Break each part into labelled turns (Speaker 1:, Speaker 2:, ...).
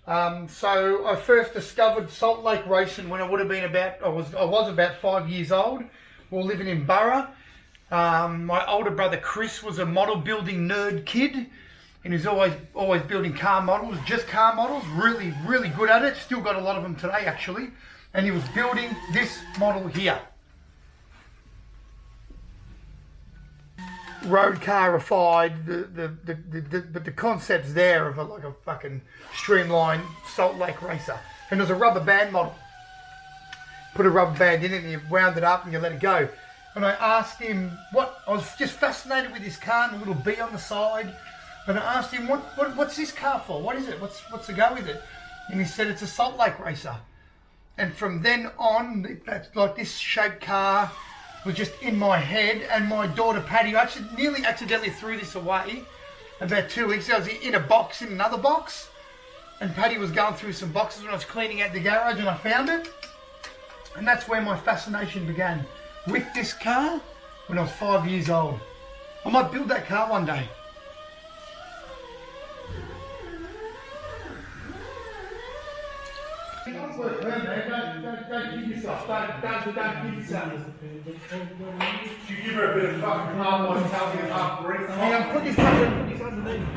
Speaker 1: So I first discovered Salt Lake racing when I would have been I was about 5 years old. We were living in Burra. My older brother Chris was a model building nerd kid, and he was always building car models, just car models. Really, really good at it. Still got a lot of them today, actually. And he was building this model here. Road carified, but the concept's there of like a fucking streamlined Salt Lake racer. And there's a rubber band model. Put a rubber band in it and you wound it up and you let it go. And I asked him I was just fascinated with this car and the little B on the side. And I asked him, what's this car for? What is it? What's the go with it? And he said it's a Salt Lake racer. And from then on, that's like this shaped car was just in my head, and my daughter Patty nearly accidentally threw this away about 2 weeks ago. I was in a box, in another box, and Patty was going through some boxes when I was cleaning out the garage, and I found it. And that's where my fascination began with this car when I was 5 years old. I might build that car one day. Don't give yourself. Don't give yourself. You give her a bit of fucking carbon, tell me half breath. Hang on, put this underneath.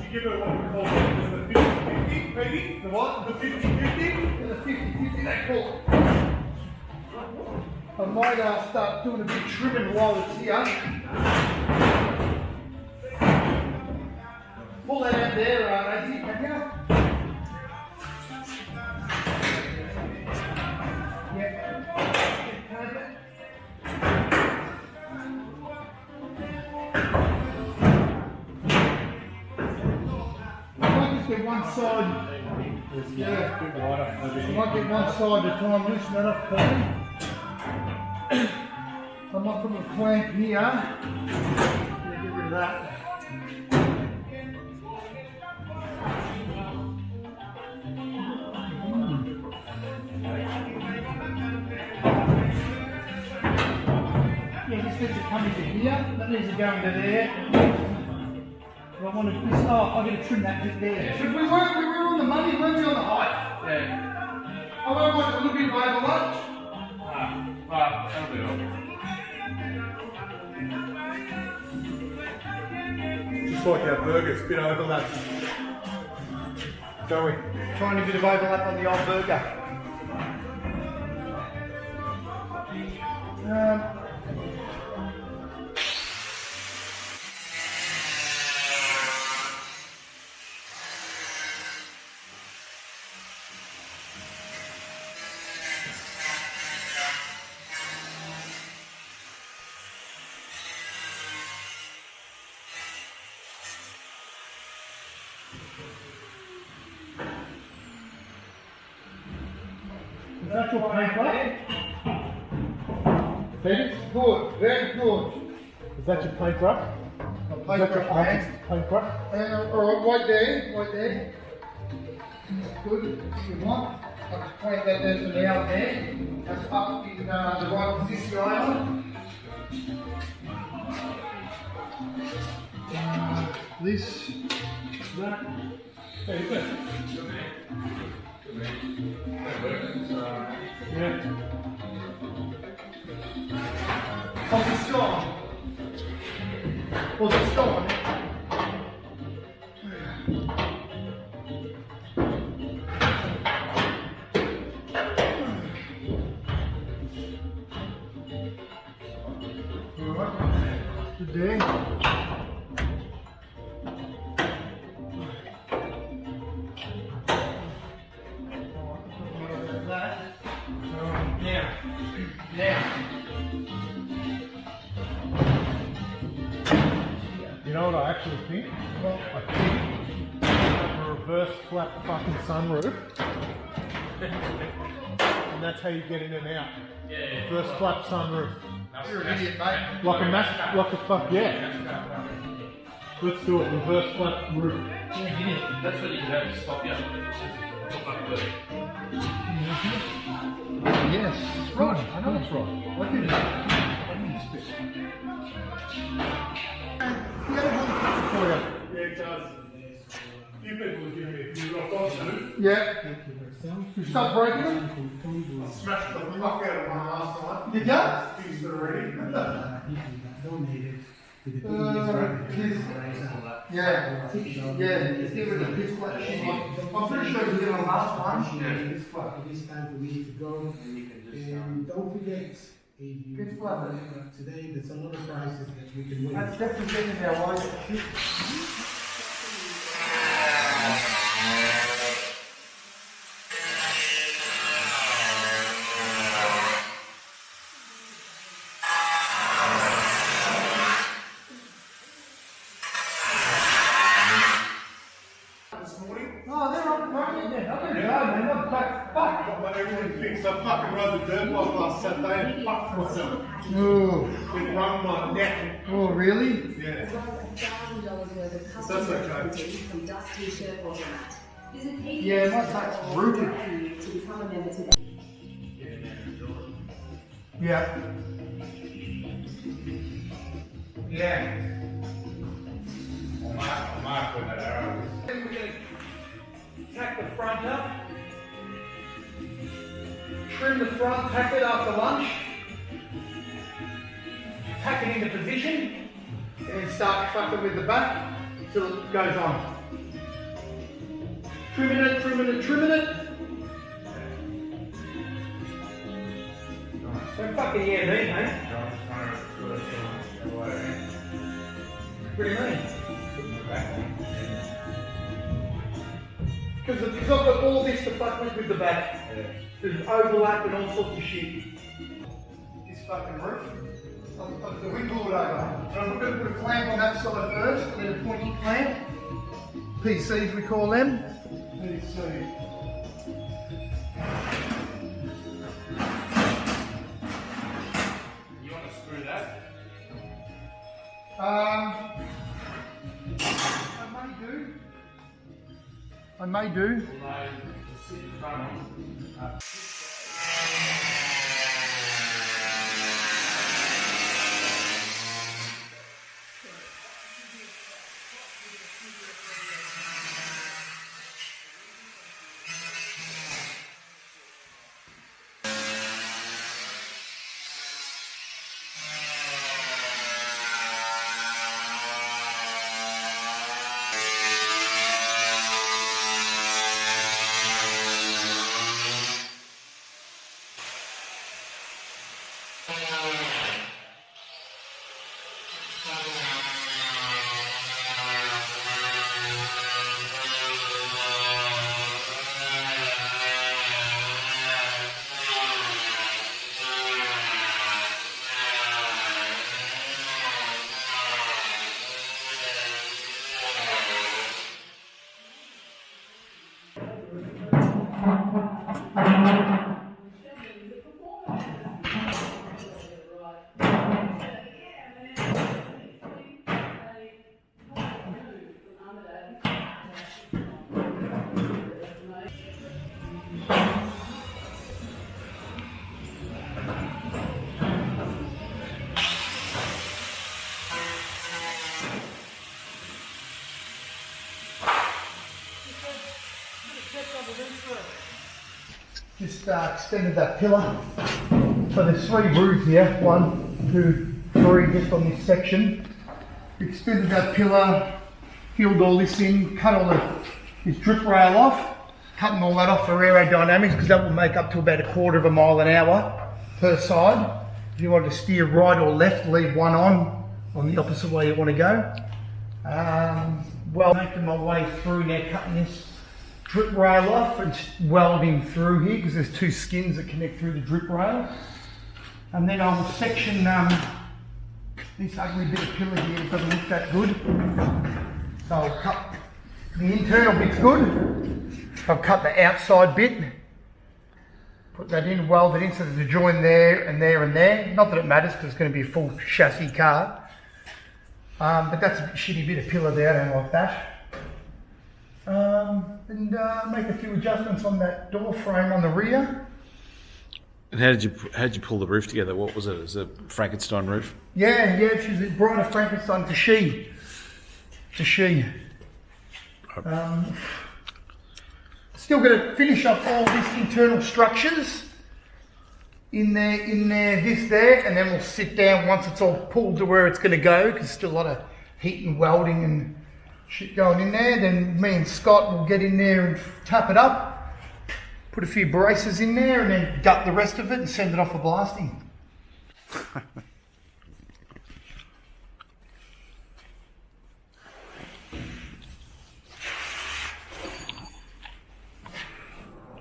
Speaker 1: You give her what we call the 50-50, maybe? The what? The 50-50? The 50-50, they call it. I might start doing a bit of trimming while it's here. Pull that out there, Adzi, can you? Yeah. I might just get one side. Yeah. I might get one side at a time, loosen that up for me. I might put a clamp here. Yeah, get rid of that. Yeah, this needs to come into here. That needs to go into there. But I want to. I'm going to trim that bit there. But we were on the money, weren't we, on the height? Yeah. I won't want a little bit of overlap. That'll be all. Just like our burgers, a bit of overlap. Shall we? Tiny bit of overlap on the old burger. Is that your paintbrush? It's good, very good.
Speaker 2: Is that your paintbrush? Is that your paintbrush?
Speaker 1: Alright, right there. That's good, if you want. I'll just point that there for now there. That's up in the right position on. This, that.
Speaker 2: There you go. Yeah.
Speaker 1: How's it gone? How's it gone? Alright, good day.
Speaker 2: You know what I actually think? Well, I think a reverse flat fucking sunroof. And that's how you get in and out.
Speaker 3: Yeah.
Speaker 2: Reverse flat sunroof.
Speaker 1: You're an idiot, mate.
Speaker 2: Like a fuck, yeah. Let's do it, reverse flat roof.
Speaker 3: That's what you can have to stop you.
Speaker 1: Yes, right. I know it's right.
Speaker 2: Yeah, it does. A few people will give me a few rock on too.
Speaker 1: Yeah. You stop breaking it?
Speaker 2: I smashed the fuck out of one last night.
Speaker 1: Did ya?
Speaker 2: Fixed it already.
Speaker 1: Yeah. Yeah, just get rid of this flat shit. I'm pretty sure you did on the last one.
Speaker 4: It is time for me to go. And don't forget, if you
Speaker 1: Good flat.
Speaker 4: today, there's a lot of prizes that we can win.
Speaker 1: That's definitely getting there. Why? Oh, they're on the road again. I don't know, man. What the fuck?
Speaker 2: Got my everything fixed. I fucking rode the dirt bike last Saturday and fucked myself.
Speaker 1: Oh.
Speaker 2: It rung my neck.
Speaker 1: Oh, really?
Speaker 2: Yeah.
Speaker 5: $1,000 worth of custom
Speaker 2: That's okay.
Speaker 5: activities from Dust T-shirt format. Visit
Speaker 1: Yeah, my tax rooted.
Speaker 5: to become a member today.
Speaker 1: Yeah. Yeah.
Speaker 3: Mark when that arrow is.
Speaker 1: We're going to tack the front up. Trim the front, tack it after lunch. Tack it into position. And then start fucking with the back till it goes on. Trimming it, trimming it, trimming it. Don't fucking yeah me, mate. What do you mean? Because I've got all this to fuck with the back. There's overlap and all sorts of shit. This fucking roof. We glue it over. So I'm going to put a clamp on that side first, and then a pointy clamp. PCs we call them.
Speaker 2: PC.
Speaker 3: You want to screw that?
Speaker 1: I may do.
Speaker 3: Although, just sit in front of
Speaker 1: Just extended that pillar. So there's 3 roofs here. 1, 2, 3 just on this section. Extended that pillar, filled all this in, cut all this drip rail off. Cutting all that off for aerodynamics because that will make up to about 1/4 mile an hour per side. If you want to steer right or left, leave one on the opposite way you want to go. Well, making my way through now, cutting this drip rail off and welding through here because there's 2 skins that connect through the drip rail. And then I'll section this ugly bit of pillar here. It doesn't look that good. So I'll cut the internal bit's good. I've cut the outside bit, put that in, weld it in, so there's a join there and there and there. Not that it matters because it's going to be a full chassis car. But that's a shitty bit of pillar there, I don't like that. And make a few adjustments on that door frame on the rear.
Speaker 6: And how did you pull the roof together? What was it? It was a Frankenstein roof?
Speaker 1: Yeah, she's brought a Frankenstein to she. Still got to finish up all these internal structures in there, this there, and then we'll sit down once it's all pulled to where it's going to go, because still a lot of heat and welding and shit going in there. Then me and Scott will get in there and tap it up, put a few braces in there, and then gut the rest of it and send it off for blasting.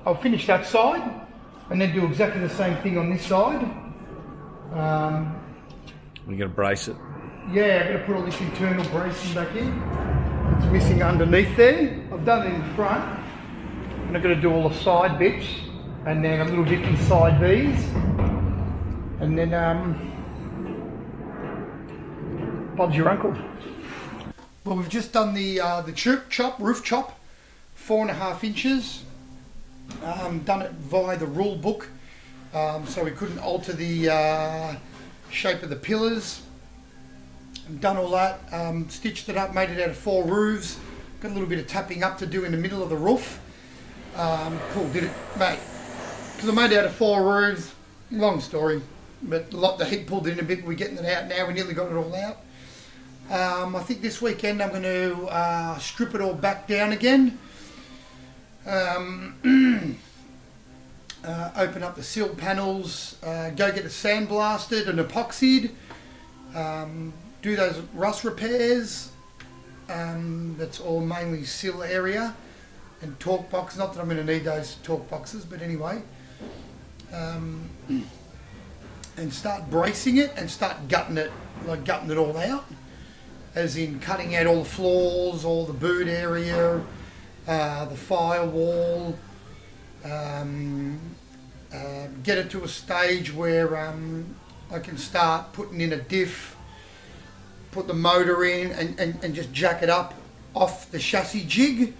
Speaker 1: I'll finish that side and then do exactly the same thing on this side.
Speaker 6: We're going to brace it.
Speaker 1: Yeah, I'm going to put all this internal bracing back in. It's missing underneath there. I've done it in front. And I'm going to do all the side bits and then a little bit inside these. And then Bob's your uncle. Well, we've just done the roof chop, 4.5 inches. Done it via the rule book, so we couldn't alter the shape of the pillars. Done all that, stitched it up, made it out of 4 roofs. Got a little bit of tapping up to do in the middle of the roof. Cool, did it, mate. Because I made it out of 4 roofs, long story, but the heat pulled in a bit. We're getting it out now, we nearly got it all out. I think this weekend I'm going to strip it all back down again. Open up the sill panels, go get it sandblasted and epoxied, do those rust repairs. That's all mainly sill area and torque box. Not that I'm going to need those torque boxes, but anyway. And start bracing it and start gutting it all out, as in cutting out all the floors, all the boot area, the firewall, get it to a stage where I can start putting in a diff, put the motor in and just jack it up off the chassis jig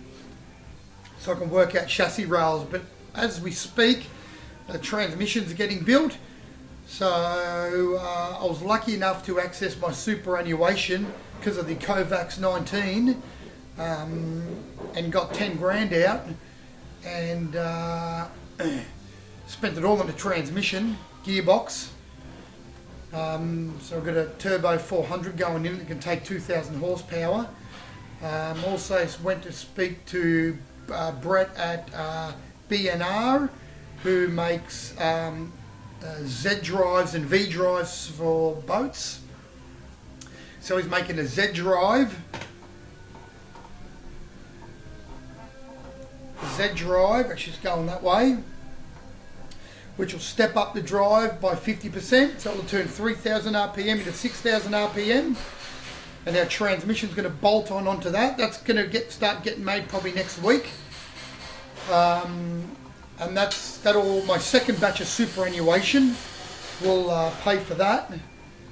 Speaker 1: so I can work out chassis rails. But as we speak, the transmissions are getting built, so I was lucky enough to access my superannuation because of the Kovacs 19 and got 10 grand out and spent it all on the transmission gearbox. So I've got a turbo 400 going in that can take 2,000 horsepower. Also went to speak to Brett at BNR, who makes Z drives and V drives for boats. So he's making a Z drive. Actually it's going that way, which will step up the drive by 50%, so it'll turn 3,000 RPM into 6,000 RPM, and our transmission's going to bolt onto that. That's going to start getting made probably next week, and that'll my second batch of superannuation will pay for that.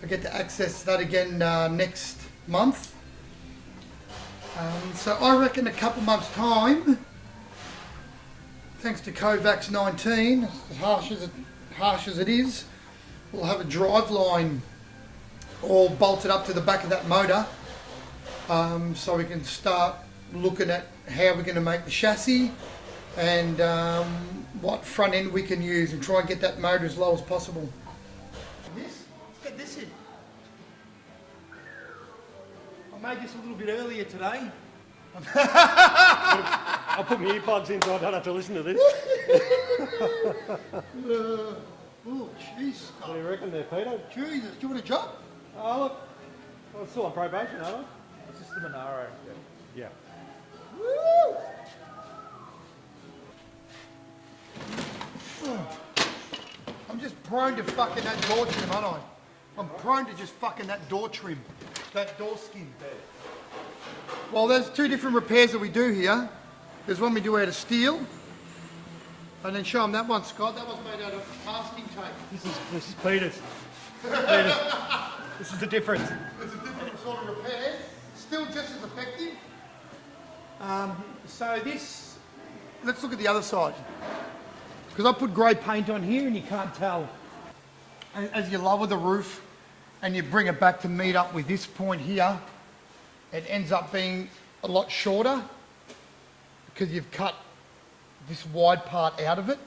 Speaker 1: I get to access that again next month. So I reckon a couple months' time, thanks to Kovacs 19, as harsh as it is, we'll have a drive line all bolted up to the back of that motor, so we can start looking at how we're going to make the chassis and what front end we can use, and try and get that motor as low as possible. Let's get this in. I made this a little bit earlier today.
Speaker 2: I'll put my earpods in so I don't have to listen to this.
Speaker 1: Oh, jeez.
Speaker 2: What do you reckon there, Peter?
Speaker 1: Jesus, do you want a job?
Speaker 2: Oh, look. I'm still on probation, aren't I?
Speaker 3: It's just the Monaro.
Speaker 2: Yeah.
Speaker 1: Woo! I'm just prone to fucking that door trim, aren't I? I'm prone to just fucking that door trim, that door skin. Well, there's 2 different repairs that we do here. There's one we do out of steel, and then show them that one, Scott. That one's made out of masking tape.
Speaker 2: This is Peter's. Peter's. This is the difference.
Speaker 1: It's a different sort of repair, still just as effective. So this, let's look at the other side. Because I put grey paint on here and you can't tell. As you lower the roof and you bring it back to meet up with this point here, it ends up being a lot shorter because you've cut this wide part out of it.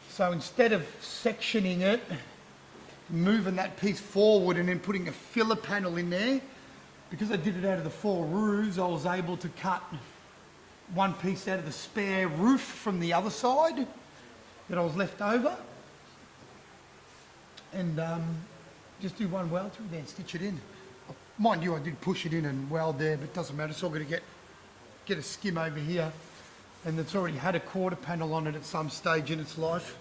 Speaker 1: So instead of sectioning it, moving that piece forward and then putting a filler panel in there, because I did it out of the 4 roofs, I was able to cut one piece out of the spare roof from the other side that I was left over, and just do one weld through there and stitch it in. Mind you, I did push it in and weld there, but it doesn't matter. It's all going to get a skim over here, and it's already had a quarter panel on it at some stage in its life,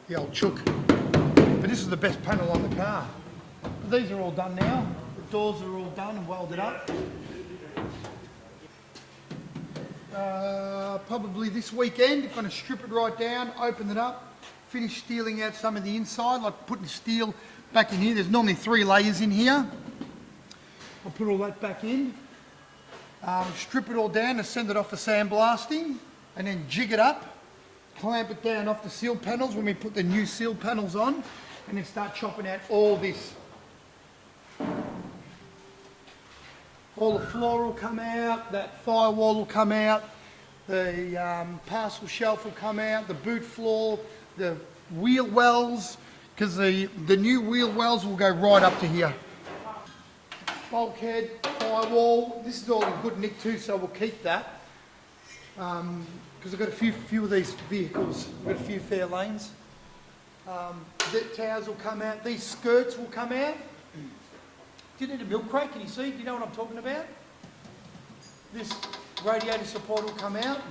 Speaker 1: the old chook. But this is the best panel on the car. But these are all done now. The doors are all done and welded up. Probably this weekend, I'm going to strip it right down, open it up, finish steeling out some of the inside, like putting steel back in here. There's normally 3 layers in here. I'll put all that back in, strip it all down and send it off for sandblasting, and then jig it up, clamp it down off the seal panels when we put the new seal panels on, and then start chopping out all this. All the floor will come out, that firewall will come out, the parcel shelf will come out, the boot floor, the wheel wells, because the new wheel wells will go right up to here. Bulkhead, firewall, this is all in good nick too, so we'll keep that. Because I've got a few of these vehicles, I've got a few fair lanes. The towers will come out, these skirts will come out. Do you need a milk crate? Can you see? Do you know what I'm talking about? This radiator support will come out.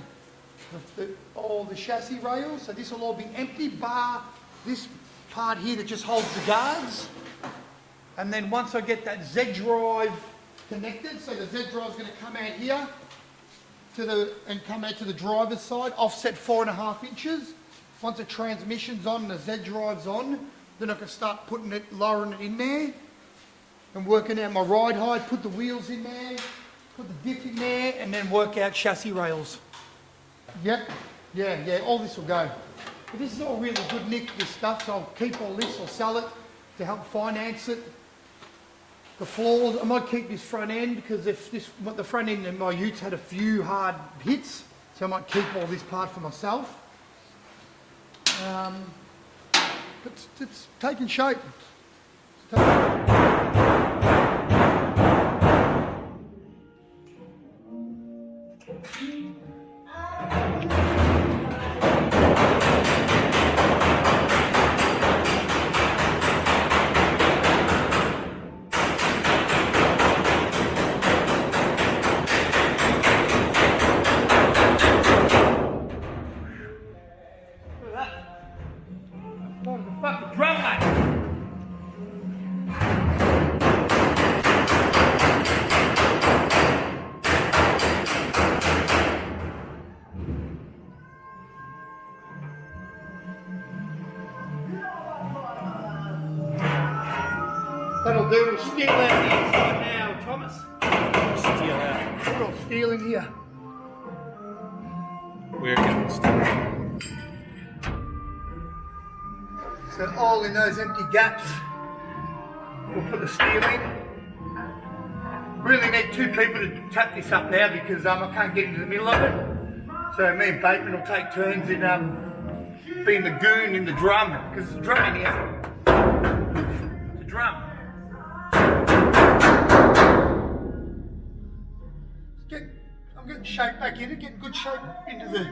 Speaker 1: All the chassis rails. So this will all be empty, bar this part here that just holds the guards. And then once I get that Z drive connected, so the Z drive is going to come out here and come out to the driver's side, offset 4.5 inches. Once the transmission's on and the Z drive's on, then I can start lowering it in there. And working out my ride height, put the wheels in there, put the diff in there, and then work out chassis rails. Yep, yeah, all this will go. But this is all really good nick, this stuff, so I'll keep all this or sell it to help finance it. The floors, I might keep this front end because the front end in my utes had a few hard hits, so I might keep all this part for myself. But it's taking shape. That'll do, we'll steel out the inside now, Thomas.
Speaker 6: Steel out.
Speaker 1: Put all steel in here.
Speaker 6: Where can we steel?
Speaker 1: So all in those empty gaps, we'll put the steel in. Really need 2 people to tap this up now because I can't get into the middle of it. So me and Bateman will take turns in being the goon in the drum, because it's a drum in here. It's a drum. I'm getting shape back in it, getting good shape into the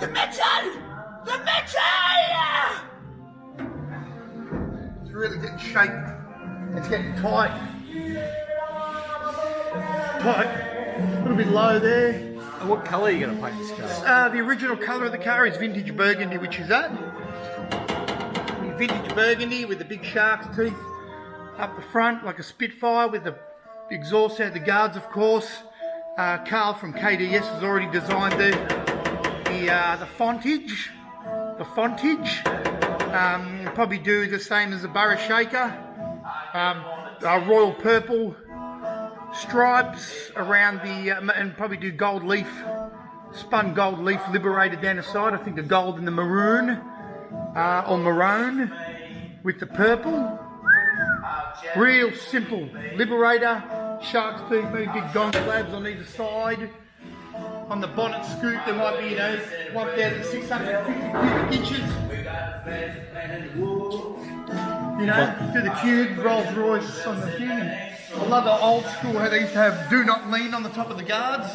Speaker 1: metal! The metal! It's really getting shape. It's getting tight. A little bit low there.
Speaker 6: And what colour are you going to paint this car?
Speaker 1: The original colour of the car is vintage burgundy, which is that. Vintage burgundy with the big shark's teeth up the front, like a Spitfire with the exhaust out the guards, of course. Carl from KDS has already designed the fontage. The fontage. Probably do the same as the Borough Shaker. Royal purple stripes around the, and probably do gold leaf spun gold leaf Liberator down the side. I think the gold and the maroon, or maroon with the purple. Real simple. Liberator, shark's teeth, maybe big Gonzlabs on either side. On the bonnet scoop there might be, 1,650 cubic inches. Do the cube, Rolls Royce on the thing. And I love the old school how they used to have do not lean on the top of the guards.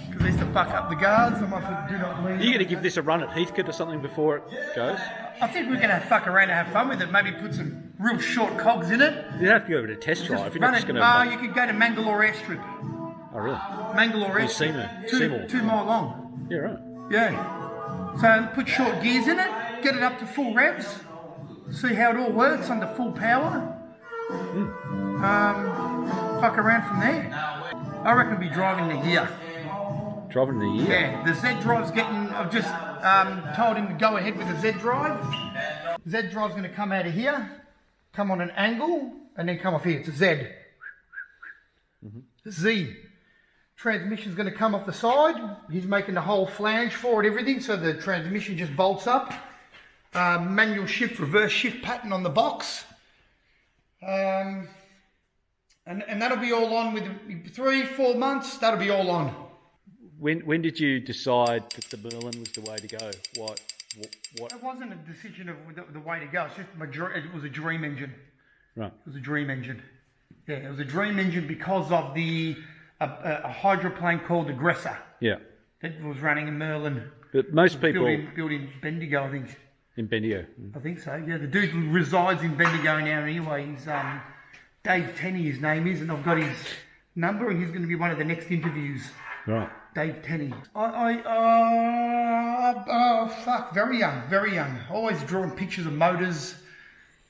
Speaker 1: Because they used to fuck up the guards. I might put do not lean.
Speaker 6: Are you going to give this a run at Heathcote or something before it goes?
Speaker 1: I think we're going to fuck around and have fun with it. Maybe put some real short cogs in it.
Speaker 6: You have to go over to test drive. You're not just going
Speaker 1: You
Speaker 6: to.
Speaker 1: could go to Mangalore Airstrip.
Speaker 6: Oh, really?
Speaker 1: Mangalore
Speaker 6: You've seen
Speaker 1: Airstrip.
Speaker 6: it? Seymour.
Speaker 1: 2 mile long.
Speaker 6: Yeah, right.
Speaker 1: Yeah. So put short gears in it, get it up to full revs, see how it all works under full power. Fuck around from there. I reckon we'll be driving the year.
Speaker 6: Driving the year?
Speaker 1: Yeah, the Z drive's getting, I've just told him to go ahead with the Z drive. Z drive's going to come out of here, come on an angle, and then come off here. It's a Z. Z. Transmission's going to come off the side. He's making the whole flange for it, everything, so the transmission just bolts up. Manual shift, reverse shift pattern on the box. And that'll be all on with 3-4 months. That'll be all on.
Speaker 6: When did you decide that the Merlin was the way to go? What?
Speaker 1: It wasn't a decision of the way to go. It's just it was a dream engine.
Speaker 6: Right.
Speaker 1: It was a dream engine. Yeah, it was a dream engine because of a hydroplane called Aggressor.
Speaker 6: Yeah.
Speaker 1: That was running a Merlin.
Speaker 6: But most people
Speaker 1: built in Bendigo, I think.
Speaker 6: in Bendigo.
Speaker 1: I think so. Yeah, the dude resides in Bendigo now anyway. He's Dave Tenney, his name is, and I've got his number, and he's going to be one of the next interviews.
Speaker 6: Right.
Speaker 1: Dave Tenney. Very young. Always drawing pictures of motors,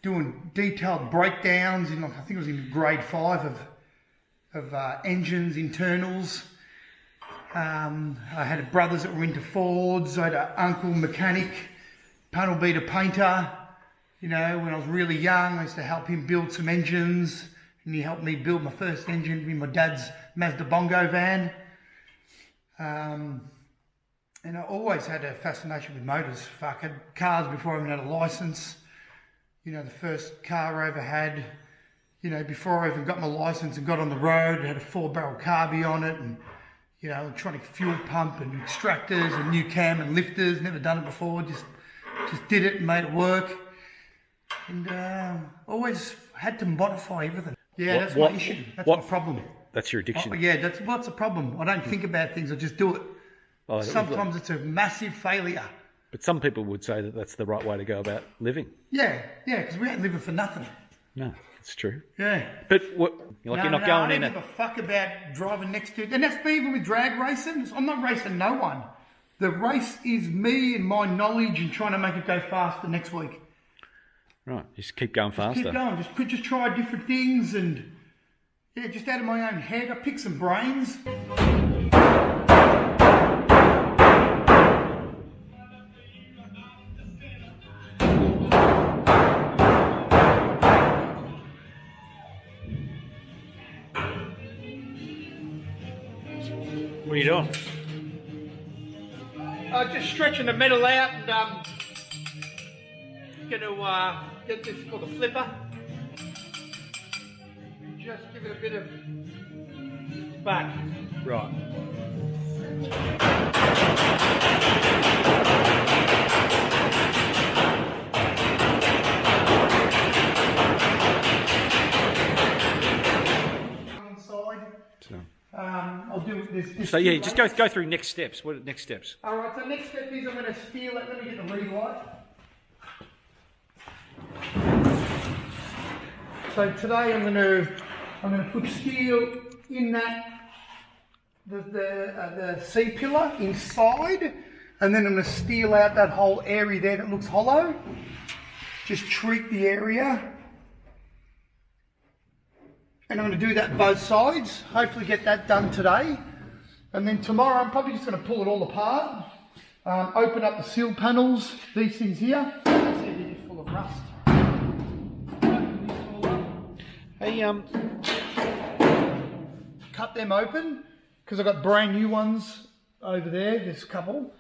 Speaker 1: doing detailed breakdowns. I think it was in grade 5 of engines, internals. I had brothers that were into Fords. I had an uncle mechanic, panel beater painter. When I was really young, I used to help him build some engines, and he helped me build my first engine in my dad's Mazda Bongo van. And I always had a fascination with motors. I had cars before I even had a license. The first car I ever had, before I even got my license and got on the road, it had a 4-barrel carby on it, and electronic fuel pump and extractors and new cam and lifters. Never done it before, just did it and made it work. And always had to modify everything. Yeah, that's my issue. That's my problem.
Speaker 6: That's your addiction.
Speaker 1: That's the problem. I don't think about things, I just do it. Sometimes it's a massive failure.
Speaker 6: But some people would say that that's the right way to go about living.
Speaker 1: Yeah, because we ain't living for nothing.
Speaker 6: No, it's true.
Speaker 1: Yeah.
Speaker 6: But you're not going in
Speaker 1: I don't give a fuck about driving next to it. And that's me even with drag racing. I'm not racing no one. The race is me and my knowledge and trying to make it go faster next week.
Speaker 6: Right, just keep going faster.
Speaker 1: Keep going, just try different things and just out of my own head. I pick some brains.
Speaker 6: What are you doing?
Speaker 1: Just stretching the metal out and going to get this called a flipper. Just give it a bit of back.
Speaker 6: Right.
Speaker 1: Inside.
Speaker 6: So,
Speaker 1: I'll do this.
Speaker 6: so yeah, just go through next steps. What are the next steps?
Speaker 1: All right. So next step is I'm going to steel it. Let me get the lead light. So today I'm going to put steel in the C pillar inside, and then I'm going to steel out that whole area there that looks hollow. Just treat the area. And I'm going to do that both sides. Hopefully get that done today. And then tomorrow I'm probably just going to pull it all apart. Open up the seal panels, these things here. See, they're just full of rust. Open this all up.
Speaker 6: Hey,
Speaker 1: Cut them open, because I've got brand new ones over there, there's a couple.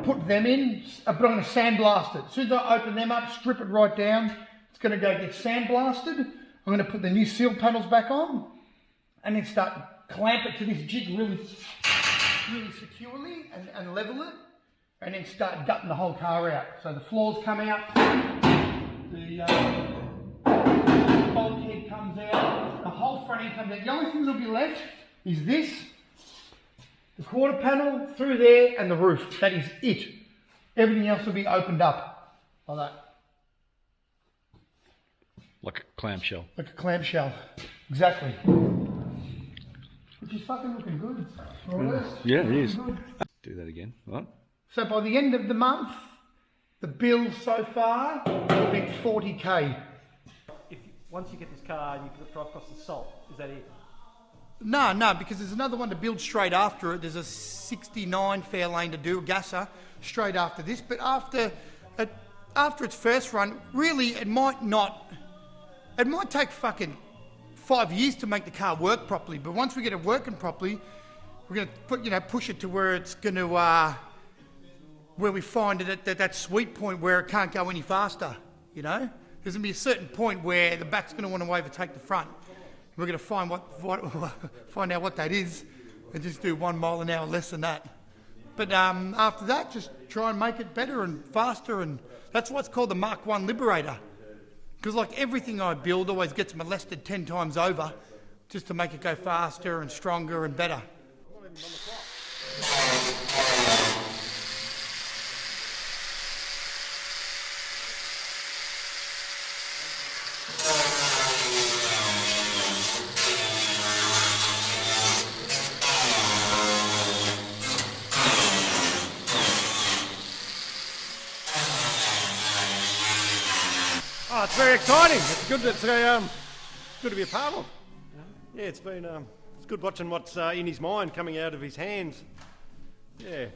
Speaker 1: Put them in, but I'm going to sandblast it. As soon as I open them up, strip it right down, it's going to go get sandblasted. I'm going to put the new seal panels back on and then start clamp it to this jig really securely and level it, and then start gutting the whole car out. So the floors come out, the bulkhead comes out, the whole front end comes out. The only thing that'll be left is this, the quarter panel through there, and the roof. That is it. Everything else will be opened up like that.
Speaker 6: Like a clamshell.
Speaker 1: Like a clamshell. Exactly. Which is fucking looking good.
Speaker 6: Yeah, it is. Do that again. What?
Speaker 1: So by the end of the month, the bill so far will be 40k.
Speaker 2: Once you get this car and you drive across the salt, is that it?
Speaker 1: No, because there's another one to build straight after it. There's a 69 Fairlane to do, a gasser, straight after this. But after its first run, really it might take fucking 5 years to make the car work properly. But once we get it working properly, we're gonna push it to where it's gonna where we find it at that sweet point where it can't go any faster. You know, there's gonna be a certain point where the back's gonna want to overtake the front. We're going to find out what that is and just do 1 mile an hour less than that. But after that, just try and make it better and faster, and that's what's called the Mark 1 Liberator. Because like everything I build always gets molested 10 times over just to make it go faster and stronger and better.
Speaker 2: Oh, it's very exciting. It's good. It's good to be a part of. Yeah, it's been. It's good watching what's in his mind coming out of his hands. Yeah.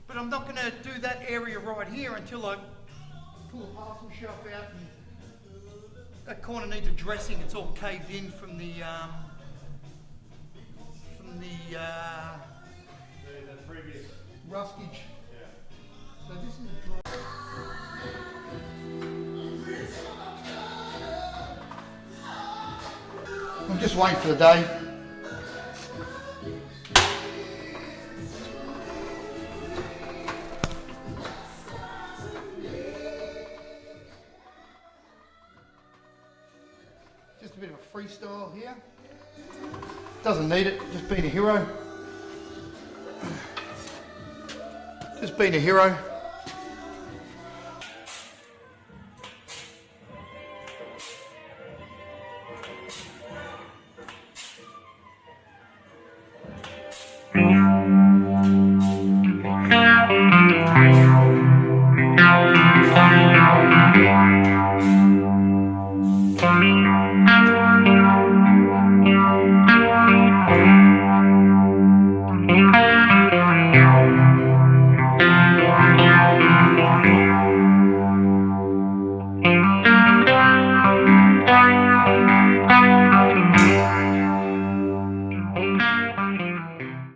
Speaker 1: But I'm not going to do that area right here until I pull a parcel shelf out, and that corner needs addressing. It's all caved in from the
Speaker 2: previous
Speaker 1: rustage.
Speaker 2: Yeah.
Speaker 1: So this is I'm just waiting for the day. Just a bit of a freestyle here. Doesn't need it, just being a hero. Just being a hero.